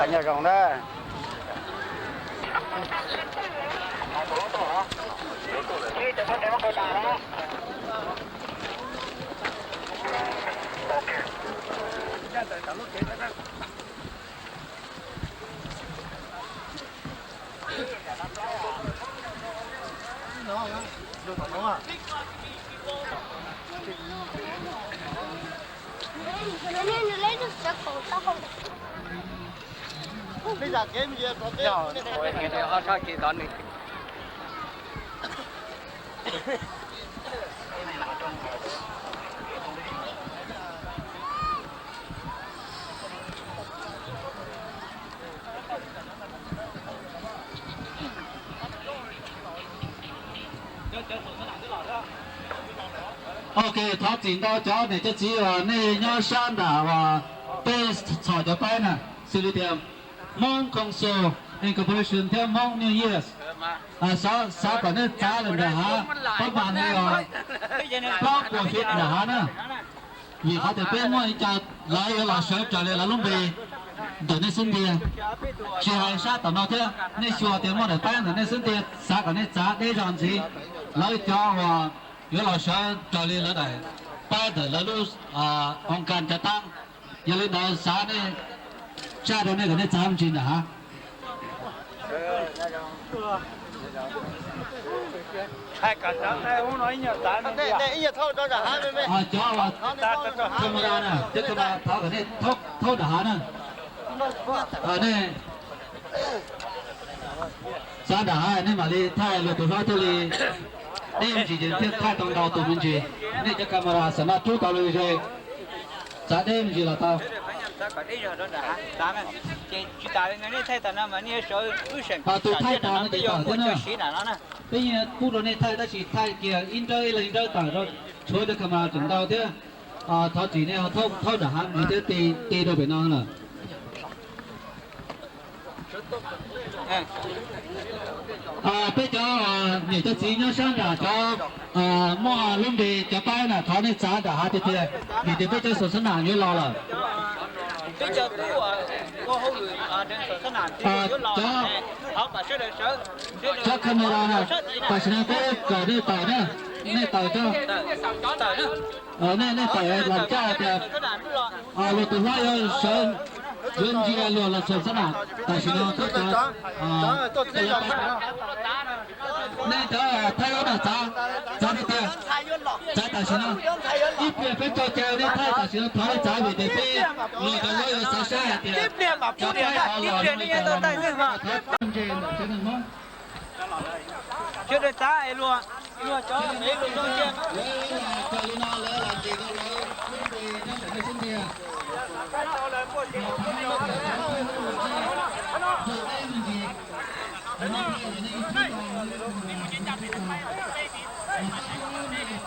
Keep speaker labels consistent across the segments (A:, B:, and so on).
A: cả nhà rồng đó
B: bây giờ cái gì có cái
A: rồi cái đó sao chị tao này
C: OK， 他剪刀咗，你就只話呢要山的話，被炒咗班呢，是呢點。Mong Council Incorporation theo Mong New Years， xã còn呢trả lần的哈，不辦呢個包括血的哈呢，而佢哋邊麼就來個老手就嚟攞俾。到那身體，只係沙等到啲，你說點麼嚟辦的那身體，啥個呢砸呢樣子，來叫話有老想叫你來嚟辦的，來路องค์การจะตั้งอย่าลืมเอาสาเนี่ยชาติเนี่ยก็ได้จำจริงนะฮะ
A: hai cả đó hai ông nói nhiều ta
B: đây giờ thâu cho cả hai bên
C: choว่าธรรมดานะจะธรรมดาเท่ากันเนี่ยเท่าทหารนะนี่สาดาเนี่ยมาเลยถ้าเราตัวเราตัวเลยนี่มันจีนเทียบค่ายตองดาวตัวมันจีนี่จะกำมาสนาทุกตัวเลยจีสาเดมันจีละตัวตัวไทยตาเนี่ยต่างกันนะเป็นยังผู้โดนไทยแต่สีไทยเกี่ยอินเตอร์อะไรอินเตอร์ต่างเราช่วยจะกำมาถึงดาวเท่าเท่าจีเนี่ยเท่าทหารมันจะตีโดยเป็นน้องละbây giờ người ta chỉ nhớ sang là cho mua luôn đi cho bay là tháo nên giá đã thì thì thì bây giờ số sân hàng như lo là
A: bây giờ có hậu người trên sở sân hàng
C: cho camera này phải xem cái cái đi tải nữa này tải cho này tải làm cha thì rồi từ nay sơn dân gì là số sân hàng tại sao nó tốt nên đó thay nó giá đi tiền giá tại sao nó ít việc phải cho chơi nên thay tại sao nó giá về để phê rồi cái lối sao sai thì
B: tiếp niệm bảo chú điện tiếp điện đi tôi tay người mà
A: chưa được giá ấy luôn luôn cho mấy luôn cho chơi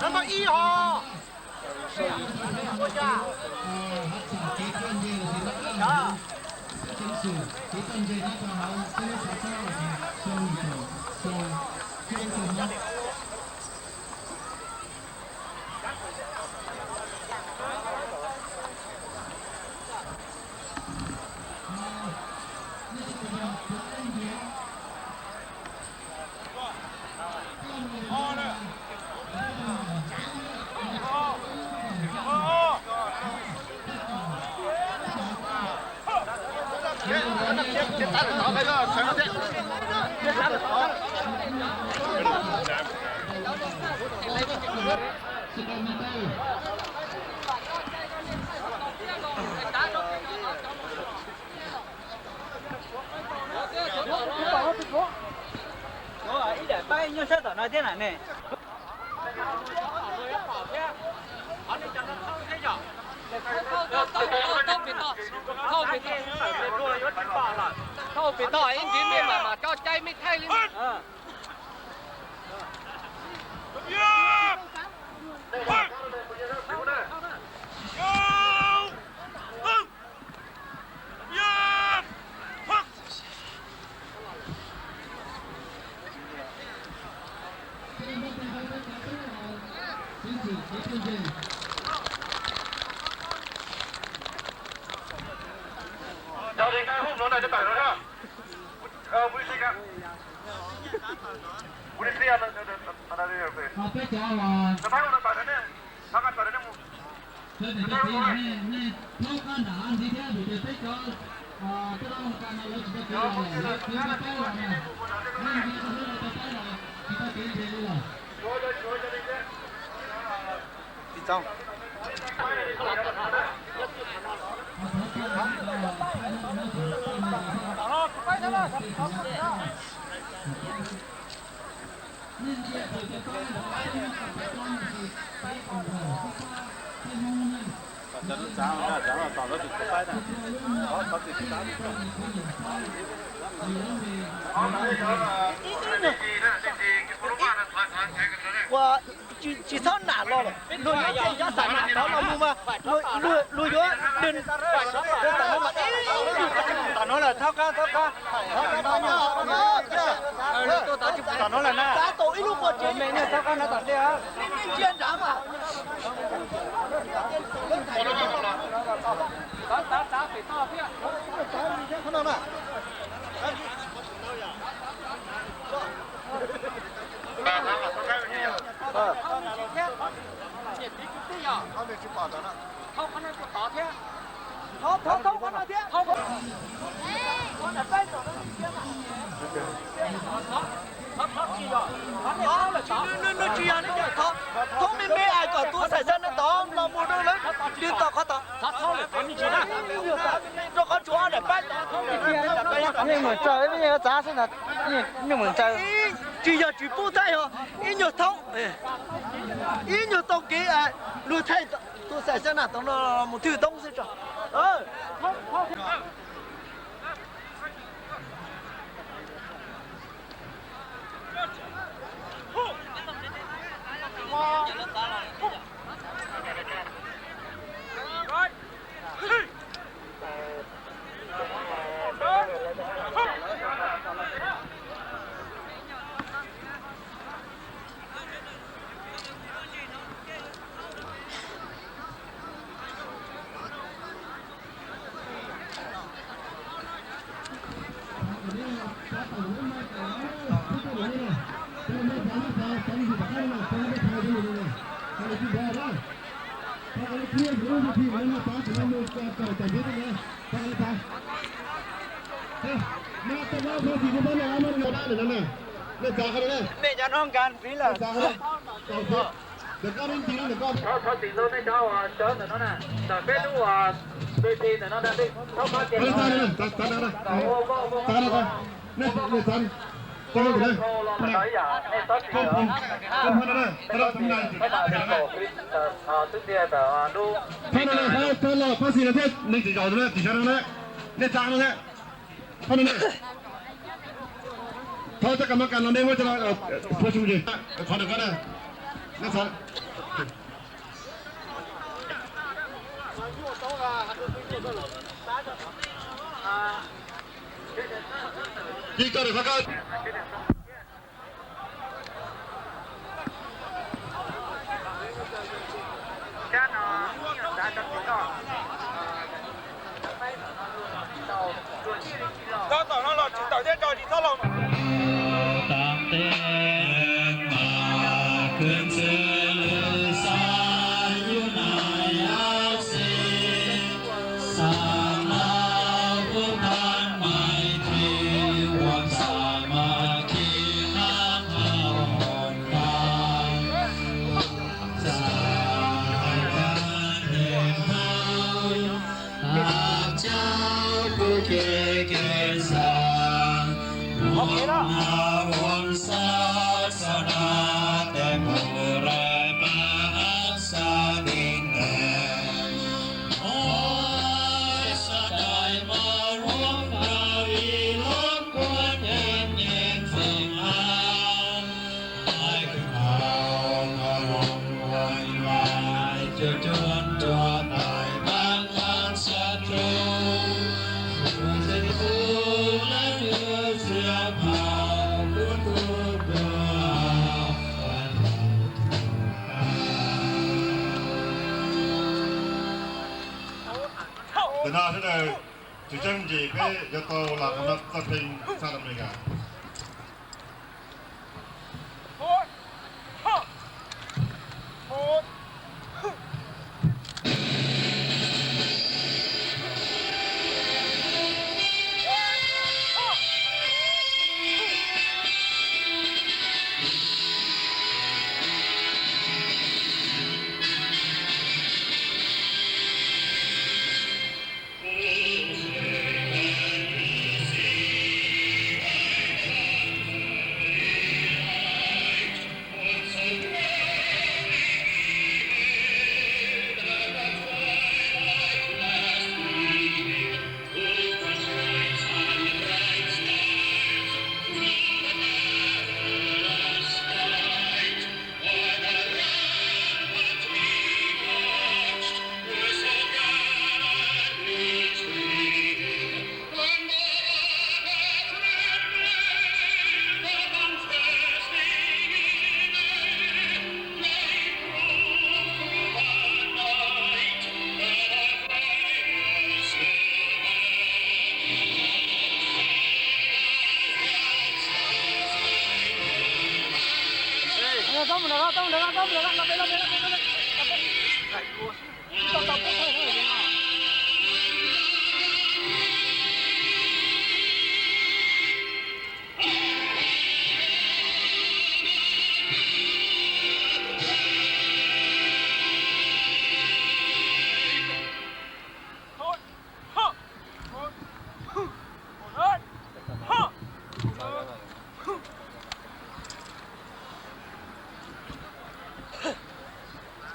B: nó có ý họ
A: bay như sao tao nói thế này nè
D: Thôi bị tỏi anh chín bên mà cho chay mới thay lên.
C: bây giờ là thế thì cái gì này thuốc ăn đã ăn gì thế thì bây giờ cái đó là cái lấy cái cái là cái cái là này nên cái cái là cái cái là
B: đi trong
A: cho nó cháo là tỏ nó được cái này đó có gì cháo
B: qua chỉ sao nản rồi nuôi cái giá sản nản đó là mua mà nuôi gió đừng tao nói là thao ca tao nói là na tao tội lúc một chuyện mẹ này thao ca nó tao đi hả chuyên trả mà
D: tá phải to phía
B: không nào nè
D: không có nên tỏ thế
B: không có nói thế không nó chỉ là nó không biết mấy ai có tôi xảy ra nó đó nó mua đâu lấy đi tao có tao không phải như thế nào nó có chỗ để bắt nhưng mà trời bây giờ giá thế là nhưng mà trời chỉ giờ chỉ bù tay họ ít nhiều thông ít nhiều thông cái nuôi thay tôi xảy ra là nó một thứ đông gì trời mẹ cho nó gan phí là
C: được con đến tí được con
A: có tiền đâu đấy cháu chớ nữa nó nè tại biết lúc đôi khi nữa nó đang đi không có tiền
C: ta đây ta đây nè nè con con đây
A: không nói giả nên tốt gì nữa
C: con hơn đây ta đâu thằng này
A: cái nào đang cổ trước kia ở đu
C: thằng này con là phát gì thế nên chỉ giỏi thôi chỉ cho nó đấy nên trang nó đấy con này thôi tất cả mọi cái nó đem vào cho nó phô chung gì còn được cái này nó sao đi coi được không
A: tao tỏ nó là chỉ tỏ thế rồi thì sao lòng
C: tạm tên mà cơn sương xa như này áo xin sang lao vương than mai thi hoàng sa mà khi hát hào hồn vang dài thân hiền hao hạt cháu cứ kề kề sang Om sa sana te pura mahasa dinne Oi sadai marum ravi lom quan em nhen phương an Ai cứ hào ngầm hoài hoài cho chuan cho tài ban an sa tru Hãy subscribe cho kênh Ghiền Mì Gõ để không bỏ lỡ những video hấp dẫn
E: 主张以俾入到南韓嘅特定沙特美㗎。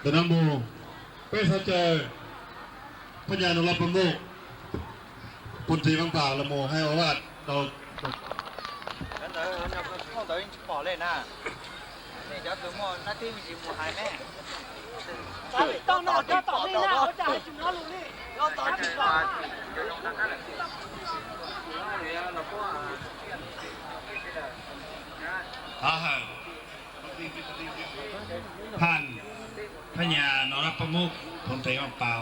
E: แต่น้ำมูเป็นสัจจะพญานุรัตน์ประโมกปุณตีบางป่าละโมให้อาวาสเรา
B: không tới bỏ lên à để cho tướng một nó tim gì một hai mẹ tao nó cho tao đi nào nó trả chúng nó luôn đi nó tao đi vào
F: ท่านพญานรประมุขพลตรีวังเปา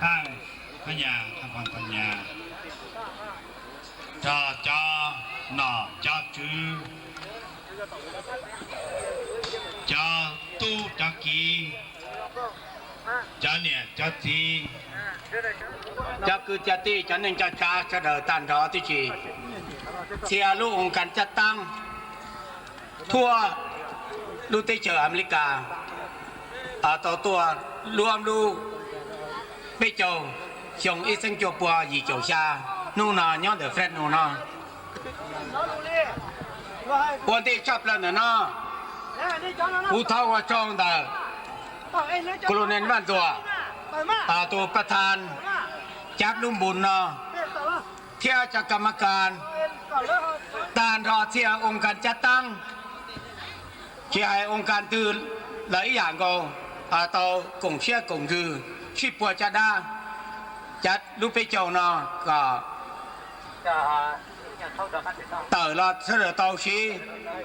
F: ท่านพญาทพรปัญญาจอจอหนอจอจือจอตู้จักกีจอเนี่ยจอจีจะคือจะตีจะหนึ่งจะช้าจะเดินตันรอที่จีเชียร์ลูกองค์การจัดตั้งทั่วลูกที่เจออเมริกาต่อตัวรวมลูกไม่โจชงอีสังโจปัวหยีโจชานู่นน่ะย้อนเดือดเฟรดนู่นน่ะวันที่ชอบแล้วเนาะผู้เท่าว่าจองแต่กลุ่มเน้นบ้านตัวตัวประธานจักลุ่มบุญเนาะเที่ยวจากกรรมการตานรอเที่ยวองค์การจัดตั้งเที่ยวให้องค์การตื่นหลายอย่างก็ต่อกงเชี่ยกงคือชิปัวจะได้จัดลูกไปเจ้าเนาะก็ต่อรอเสด็จเตาชี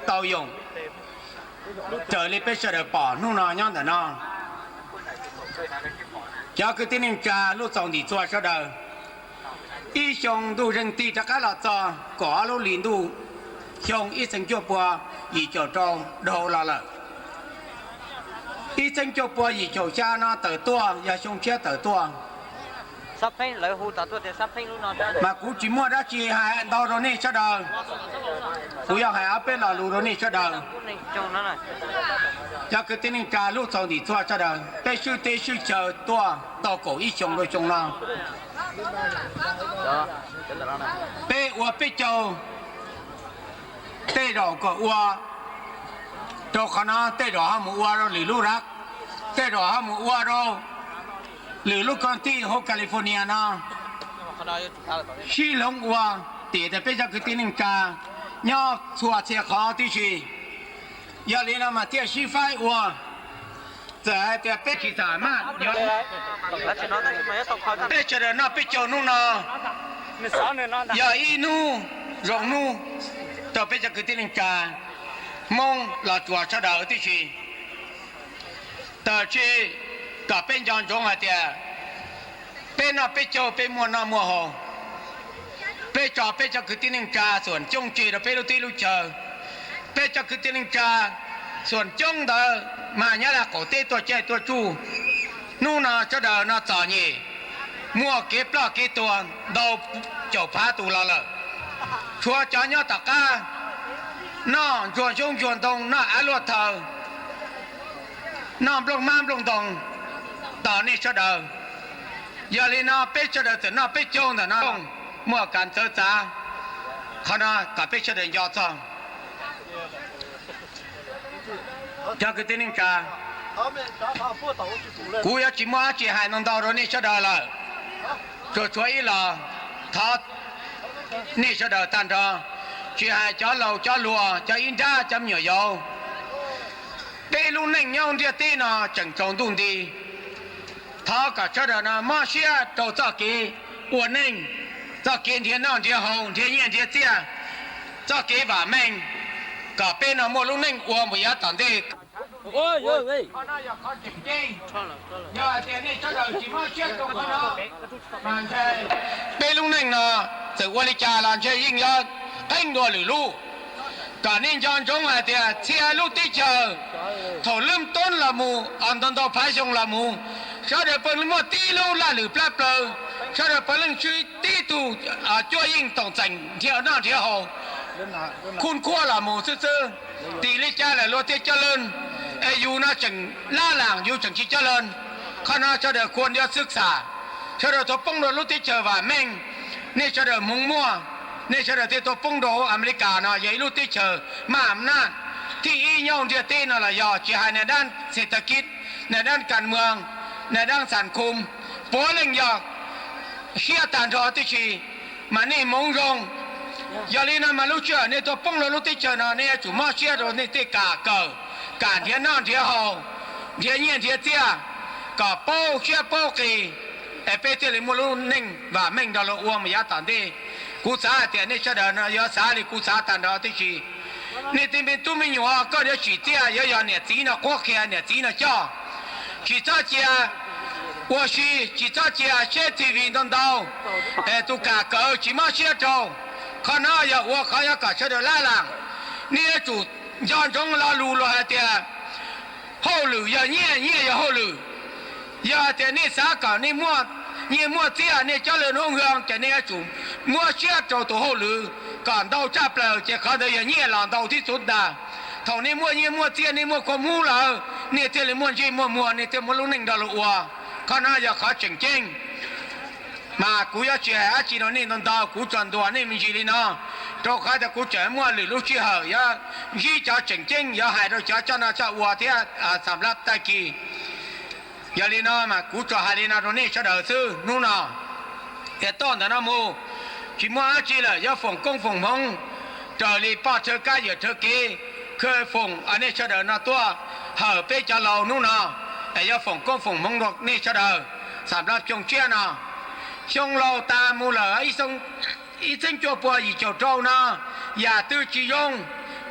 F: เตาหยงเจอเลยไปเสด็จป่อนู่นนอนย้อนแต่นอนจะคือที่นิ่งจาลูกสองดีตัวเสด็จอีชงดูเรื่องตีจะก้าหล่อจอก่อลูกลินดูชงอีสังเกตปัวอีเจ้าจงโดนละละอีสังเกตปัวอีเจ้าชาเนาะเติร์ตัวอย่าชงเชี่ยเติร์ตัว
B: sắp phanh lấy hú tao tôi để sắp phanh luôn nó
F: mà cú chỉ mua đã chỉ hai đâu rồi nè cho đời cú要hai áp bên là lù rồi nè cho đời
B: trông nó này
F: cho cái tên cả lúc sau thì cho đời tê sư chờ tua tao cổ ít chồng đôi chồng nào tê ua tê châu tê đỏ cổ ua cho khả năng tê đỏ ham ua rồi lì lú rác tê đỏ ham ua rồiหรือลูกคนที่โฮแคลิฟอร์เนียนะชีลงวัวตีแต่เป็นจากที่หนึ่งกายอชัวเชียขอที่ชียาลีนามาเที่ยวชีไฟวัวแต่เป็นที่สามารถยอเป็นเจริญนะเป็นโจนุ่งนะยาอีนูรองนูแต่เป็นจากที่หนึ่งกามองหลอดตัวชะดาที่ชีแต่ชีก็เป็นจอนจงอาเดีย เป็นนอไปโจไปมัวนอมัวหงไปจอไปจะคือที่หนึ่งจาส่วนจงจีเราไปรู้ที่รู้เจอไปจะคือที่หนึ่งจาส่วนจงเดอมาเนี่ยละก็เตตัวเจตัวจูนู่นน่ะจะเดอน่ะจ่อนี่มัวเก็บปลาเก็บตัวเดาเจ้าพาตูเราเลยชัวจอเนี่ยตะกาน้อชวนชงชวนตรงน้าอารวดเธอน้อลงมาลงตรงตอนนี้จะเดอย่าเลยน้าไปจะเดแต่น้าไปโจงแต่น้าเมื่อการเจอจ้าขณะกับไปจะเดินยอดจ้องจะคือที่นึงจ้ากูอยากจิมาจีหายนนดาวนี่จะเดินเลยช่วยเราท้านี่จะเดินตันทอจีหายจ้าเราจ้าลัวจ้าอินทาจ้าเหนียวยาวได้ลุงหนึ่งยองเดียตีน่ะจังจงดุงดีท้ากับจะเดินน่ะมาเชียตัวจ้ากีอวดหนึ่งจ้ากินเทียนน้องเทียนหงเทียนเย็นเทียนเจียจ้ากีบ่าแมงก็เป็นน่ะโมลุงหนึ่งอวดไม่ยัดตันดี
D: โอ้ยเฮ้ย
F: เขาน่าอยากเขาจริงจริงอย่าเดี๋ยวนี้จะเดินจีมาเชียตรงเขาเนาะมันใช่เป็นลุงหนึ่งเนาะแต่วันนี้จ่าหลานเชียยิ่งยอดเพ่งตัวหรือลูกการนี้จอนจงอะไรเดียเชียลูกที่เจอถอดลืมต้นละมูอันต้นต่อพายชงละมูชาเดเปิลมัวตีลูละหรือปลาเปล่าชาเดเปิลช่วยตีตูช่วยยิ่งต้องจังเที่ยวหน้าเที่ยวหอคุณขั้วละมูซื่อตีลิจ้าแหละรถที่เจริญอยู่น่าจังล่าหลังอยู่จังที่เจริญคณะชาเดควรจะศึกษาชาเดตัวป้องโดนรถที่เจอว่าแม่งนี่ชาเดมุงมัวนี่ชาเดที่ตัวป้องโดอเมริกาเนาะใหญ่รถที่เจอมาอำนาจที่อีเย่าเดียตีนั่นแหละยอจีหายในด้านเศรษฐกิจในด้านการเมืองในด้านสังคมโปรเล่งยอกเชี่ยตันทอติชีมานี่มงรงยาลีนามาลุเชื่อในตัวป้องเราลุติเจอนะเนี่ยจุมาเชี่ยตัวนี่ติกาเกิดการเทียนนั่นเทียหงเทียนเย็นเทียเจียก็โป้เชี่ยโป้กีเปเตลิมุลุนิ่งว่าแม่งดอลอ้วมยาตันดีกูสาเตียนี่เชื่อเดินยาสาลิกูสาตันทอติชีนี่ที่เป็นตุ้มอยู่อ่ะก็เดี๋ยวฉีดเตี้ยเยอะๆเนี่ยจีน่ะก็แค่เนี่ยจีน่ะจ้าฉีดเจีย我是几早节写 TV 等到，都干够起码写着，看那呀我看呀干吃的来了，你也住江中拉路了还得，好路呀你也好路，呀的你啥干你莫这样你叫人弄样的你也住，莫写着都好路，干到这不了，这看到呀你也浪到ที่สุดนะเท่านี้มัวเตี้ยนี่มัวความมูแล้วนี่เตี้ยเลยมัวนี่เตี้ยมัวลุงหนึ่งดอลลัวข้าน่าจะขอจริงมากูอยากเชื่อจีนนี่นนดาวกูจนตัวนี่มีจีนนะโตข้าจะกูเจอมัวหรือลูกเชื่ออย่ายี่จะจริงอย่าให้เราจะจนาจะวัวเที่ยสำหรับตะกี้อย่าลีนะมากูจะหาลีนะตรงนี้จะเดือดซื้อนู่นน่ะแต่ต้นแต่น้ำมูจีมัวจีเลยอย่าฝงกงฝงมงเจอลีป้าเธอก้าอย่าเธอกี้เคยฝงอันนี้จะเดินหน้าตัวเห่อไปจะเรานู่นน่ะแต่อย่าฝงก็ฝงมงดอกนี่จะเดินสำหรับจงเชื่อนะจงเราตามูเหล่ไอ้ทรงอีเส้นจัวปัวอีเจ้าเจ้านะอย่าตื้อจียง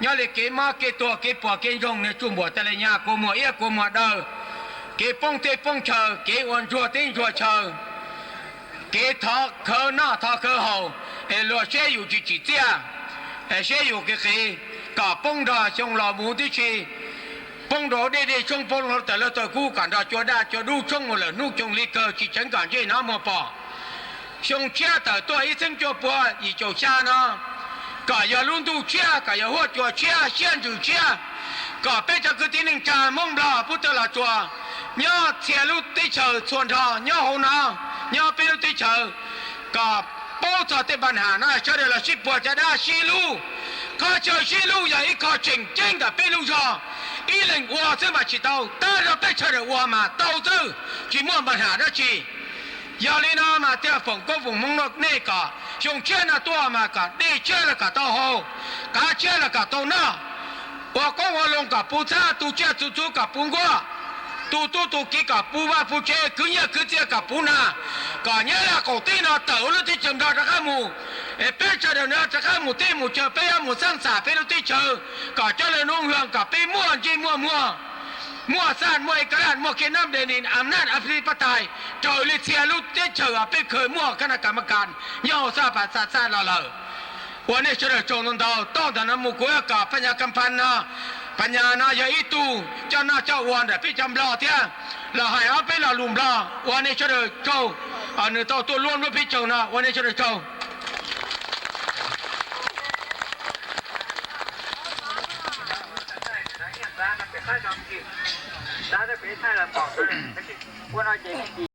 F: อย่าเลยเกมาเกตัวเกปัวเกยงในจุ่มบัวแต่ละยากูมัวเอี้ยกูมัวเดินเกป้องเตป้องเชอเกวันจัวติ้งจัวเชอเกทอเคอหน้าทอเคอเห่าหลัวเชี่ยอยู่จีเตี้ยเชี่ยอยู่เกก็ป้องดาชงหล่อหมูที่ชีป้องดอได้ชงป้องเราแต่ละตัวคู่กันดาจวดาจวดูชงหมดเลยนุ่งชงลิเกอจีฉันกันเจน้ำมาปอชงเชี่ยแต่ตัวอีเส้นจัวปัวอีเจ้าชานะก็อย่าลุ้นดูเชี่ยก็อย่าหัวจัวเชี่ยเชี่ยจูเชี่ยก็เป็นจากที่หนึ่งจามงดาพุทธละจัวย่อเสียลุติเชอส่วนทอย่อหงนาย่อเป็นลุติเชอก็ป้อจะติปัญหานะเชื่อเดี๋ยวสิปัวจะได้ชิลูข้าเจอชิลูอย่างอีกข้าจริง的เป็นลูกชออีหนึ่งวัวจะมาชิดเอาแต่เราไปเชื่อเดี๋ยววัวมาเต้าจื้อจีมั่วปัญหาได้จียาลีนามาเที่ยวฝงก็ฝงมึงนกนี่ก็ชงเชื่อนะตัวมาก็นี่เชื่อแล้วก็เต้าหูกาเชื่อแล้วก็เต้าหน้าว่าก็ว่าลงกับปูซาตูเชื่อจูกับปูกัวตูกิกับปูว่าปูเชคือเนี่ยคือเจ้ากับปูนาก็เนี่ยละก็ตีน่ะเต่าแล้วที่จังดาตะข้ามูเป้เจอเดี๋ยวนี้ตะข้ามูตีมูเจอเป้มูสร้างสาเป้แล้วที่เจอก็เจอเลยนุ่งเฮืองกับเป้มั่วจีมั่ว มั่วซ่านมั่วเอกราชมั่วเกน้ำเดนินอำนาจอภิปไตยโจลิเซียลุเตเชอไปเคยมั่วคณะกรรมการย่อซาปัสซาเราเลยวันนี้เฉลิมจงนนดาวต้องแต่นำมุกวยกับปัญญากัมพันนะปัญญาณายาอิตูเจ้าหน้าเจ้าวันพี่จำรอเที่ยเราให้เอาไปเราลุมรอวันนี้เฉลิมโจอันนี้ตัวล้วนว่าพี่เจ้านะวันนี้เฉลิมโจ
A: ร้านนั้นเป็นค่ายจอมกินร้านนั้นเป็นค่ายลำปอกด้วยวันน้อยเจ๊